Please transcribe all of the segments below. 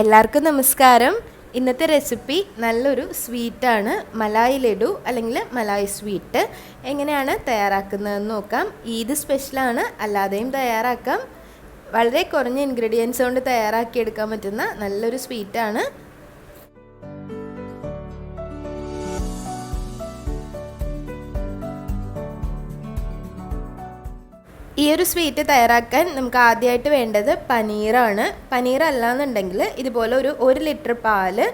എല്ലാവർക്കും നമസ്കാരം. ഇന്നത്തെ റെസിപ്പി നല്ലൊരു സ്വീറ്റാണ്, മലായി ലഡു അല്ലെങ്കിൽ മലായി സ്വീറ്റ്. എങ്ങനെയാണ് തയ്യാറാക്കുന്നതെന്ന് നോക്കാം. ഈദ് സ്പെഷ്യലാണ്, അല്ലാതെയും തയ്യാറാക്കാം. വളരെ കുറഞ്ഞ ഇൻഗ്രീഡിയൻസ് കൊണ്ട് തയ്യാറാക്കിയെടുക്കാൻ പറ്റുന്ന നല്ലൊരു സ്വീറ്റാണ്. ഈ ഒരു സ്വീറ്റ് തയ്യാറാക്കാൻ നമുക്ക് ആദ്യമായിട്ട് വേണ്ടത് പനീറാണ്. പനീർ അല്ലാന്നുണ്ടെങ്കിൽ ഇതുപോലെ ഒരു ലിറ്റർ പാല്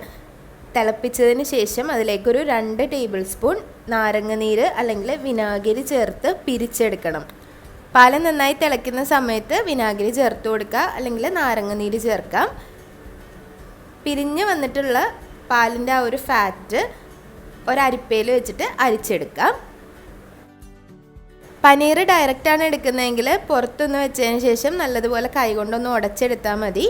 തിളപ്പിച്ചതിന് ശേഷം അതിലേക്കൊരു 2 ടേബിൾ സ്പൂൺ നാരങ്ങനീര് അല്ലെങ്കിൽ വിനാഗിരി ചേർത്ത് പിരിച്ചെടുക്കണം. പാല് നന്നായി തിളയ്ക്കുന്ന സമയത്ത് വിനാഗിരി ചേർത്ത് കൊടുക്കുക, അല്ലെങ്കിൽ നാരങ്ങനീര് ചേർക്കാം. പിരിഞ്ഞ് വന്നിട്ടുള്ള പാലിൻ്റെ ആ ഒരു ഫാറ്റ് ഒരരിപ്പയിൽ വെച്ചിട്ട് അരിച്ചെടുക്കാം. പനീർ ഡയറക്റ്റാണ് എടുക്കുന്നതെങ്കിൽ പുറത്തൊന്ന് വെച്ചതിന് ശേഷം നല്ലതുപോലെ കൈകൊണ്ടൊന്ന് ഉടച്ചെടുത്താൽ മതി.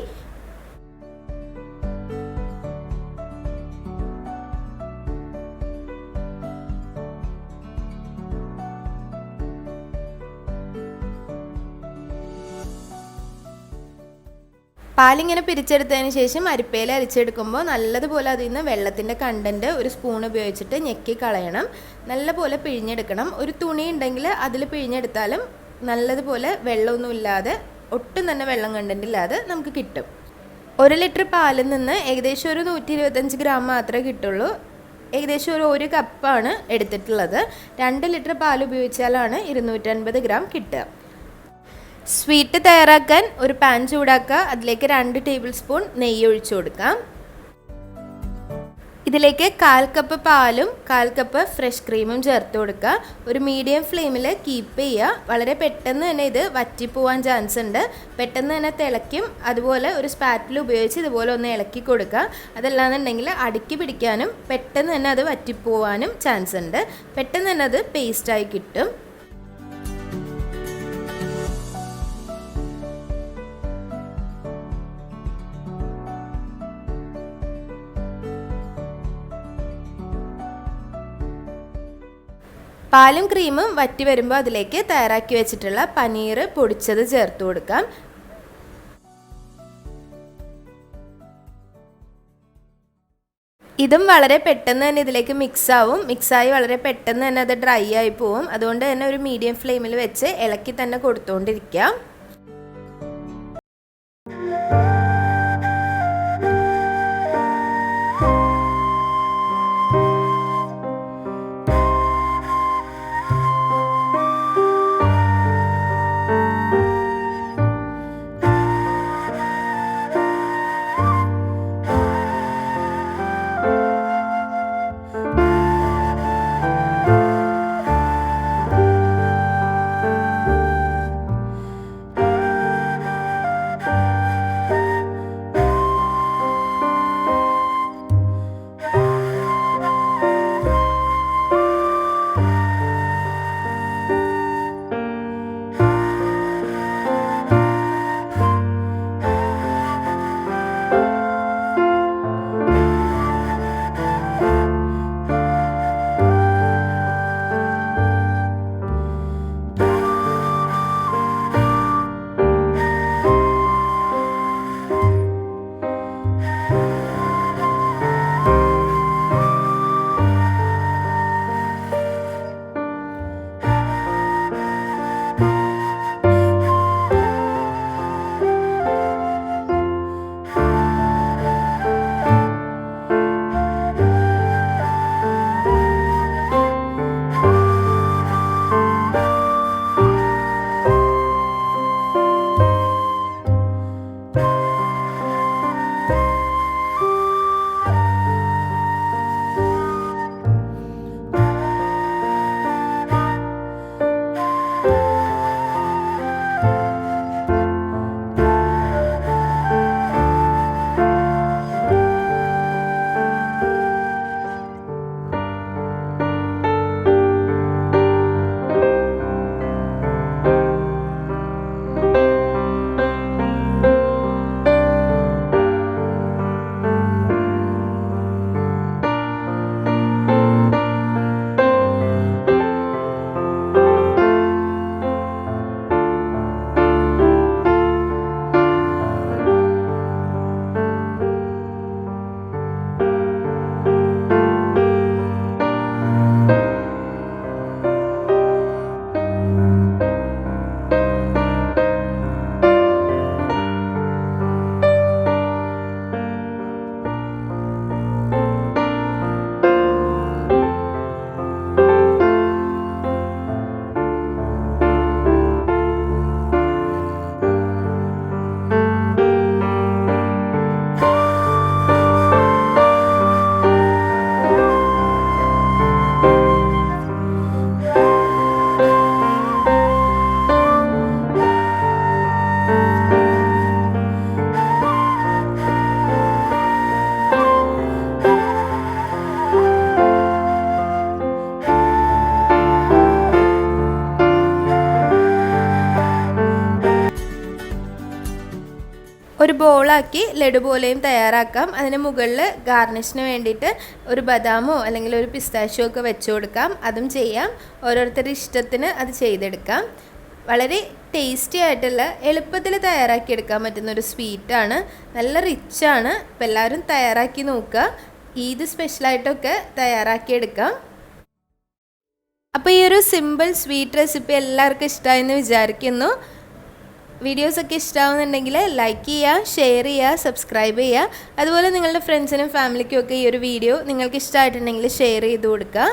പാലിങ്ങനെ പിരിച്ചെടുത്തതിന് ശേഷം അരിപ്പയിൽ അരിച്ചെടുക്കുമ്പോൾ നല്ലതുപോലെ അതിൽ നിന്ന് വെള്ളത്തിൻ്റെ കണ്ടൻറ്റ് ഒരു സ്പൂൺ ഉപയോഗിച്ചിട്ട് ഞെക്കി കളയണം. നല്ലപോലെ പിഴിഞ്ഞെടുക്കണം. ഒരു തുണി ഉണ്ടെങ്കിൽ അതിൽ പിഴിഞ്ഞെടുത്താലും നല്ലതുപോലെ വെള്ളമൊന്നുമില്ലാതെ, ഒട്ടും തന്നെ വെള്ളം കണ്ടൻറ്റ് ഇല്ലാതെ നമുക്ക് കിട്ടും. 1 ലിറ്റർ പാലിൽ നിന്ന് ഏകദേശം ഒരു 125 ഗ്രാം മാത്രമേ കിട്ടുള്ളൂ. ഏകദേശം ഒരു കപ്പാണ് എടുത്തിട്ടുള്ളത്. 2 ലിറ്റർ പാൽ ഉപയോഗിച്ചാലാണ് 250 ഗ്രാം കിട്ടുക. സ്വീറ്റ് തയ്യാറാക്കാൻ ഒരു പാൻ ചൂടാക്കുക. അതിലേക്ക് 2 ടേബിൾ സ്പൂൺ നെയ്യ് ഒഴിച്ചു കൊടുക്കാം. ഇതിലേക്ക് 1/4 കപ്പ് പാലും 1/4 കപ്പ് ഫ്രഷ് ക്രീമും ചേർത്ത് കൊടുക്കുക. ഒരു മീഡിയം ഫ്ലെയിമിൽ കീപ്പ് ചെയ്യുക. വളരെ പെട്ടെന്ന് തന്നെ ഇത് വറ്റിപ്പോവാൻ ചാൻസ് ഉണ്ട്. പെട്ടെന്ന് തന്നെ തിളയ്ക്കും. അതുപോലെ ഒരു സ്പാറ്റിൽ ഉപയോഗിച്ച് ഇതുപോലെ ഒന്ന് ഇളക്കി കൊടുക്കുക. അതല്ലാന്നുണ്ടെങ്കിൽ അടുക്കി പിടിക്കാനും പെട്ടെന്ന് തന്നെ അത് വറ്റിപ്പോവാനും ചാൻസ് ഉണ്ട്. പെട്ടെന്ന് തന്നെ അത് പേസ്റ്റായി കിട്ടും. പാലും ക്രീമും വറ്റി വരുമ്പോൾ അതിലേക്ക് തയ്യാറാക്കി വെച്ചിട്ടുള്ള പനീർ പൊടിച്ചത് ചേർത്ത് കൊടുക്കാം. ഇതും വളരെ പെട്ടെന്ന് തന്നെ ഇതിലേക്ക് മിക്സായി വളരെ പെട്ടെന്ന് തന്നെ അത് ഡ്രൈ ആയി പോവും. അതുകൊണ്ട് തന്നെ ഒരു മീഡിയം ഫ്ലെയിമിൽ വെച്ച് ഇളക്കി തന്നെ കൊടുത്തുകൊണ്ടിരിക്കാം. ബോളാക്കി ലഡു പോലെയും തയ്യാറാക്കാം. അതിന് മുകളിൽ ഗാർണിഷിന് വേണ്ടിയിട്ട് ഒരു ബദാമോ അല്ലെങ്കിൽ ഒരു പിസ്താഷ്യോ ഒക്കെ വെച്ച് കൊടുക്കാം. അതും ചെയ്യാം. ഓരോരുത്തരുടെ ഇഷ്ടത്തിന് അത് ചെയ്തെടുക്കാം. വളരെ ടേസ്റ്റി ആയിട്ടുള്ള എളുപ്പത്തിൽ തയ്യാറാക്കിയെടുക്കാൻ പറ്റുന്നൊരു സ്വീറ്റാണ്. നല്ല റിച്ചാണ്. അപ്പോൾ എല്ലാവരും തയ്യാറാക്കി നോക്കുക. ഈദ് സ്പെഷ്യലായിട്ടൊക്കെ തയ്യാറാക്കിയെടുക്കാം. അപ്പോൾ ഈ ഒരു സിമ്പിൾ സ്വീറ്റ് റെസിപ്പി എല്ലാവർക്കും ഇഷ്ടമായെന്ന് വിചാരിക്കുന്നു. വീഡിയോസൊക്കെ ഇഷ്ടമാവുന്നുണ്ടെങ്കിൽ ലൈക്ക് ചെയ്യുക, ഷെയർ ചെയ്യുക, സബ്സ്ക്രൈബ് ചെയ്യുക. അതുപോലെ നിങ്ങളുടെ ഫ്രണ്ട്സിനും ഫാമിലിക്കും ഒക്കെ ഈ ഒരു വീഡിയോ നിങ്ങൾക്ക് ഇഷ്ടമായിട്ടുണ്ടെങ്കിൽ ഷെയർ ചെയ്ത് കൊടുക്കുക.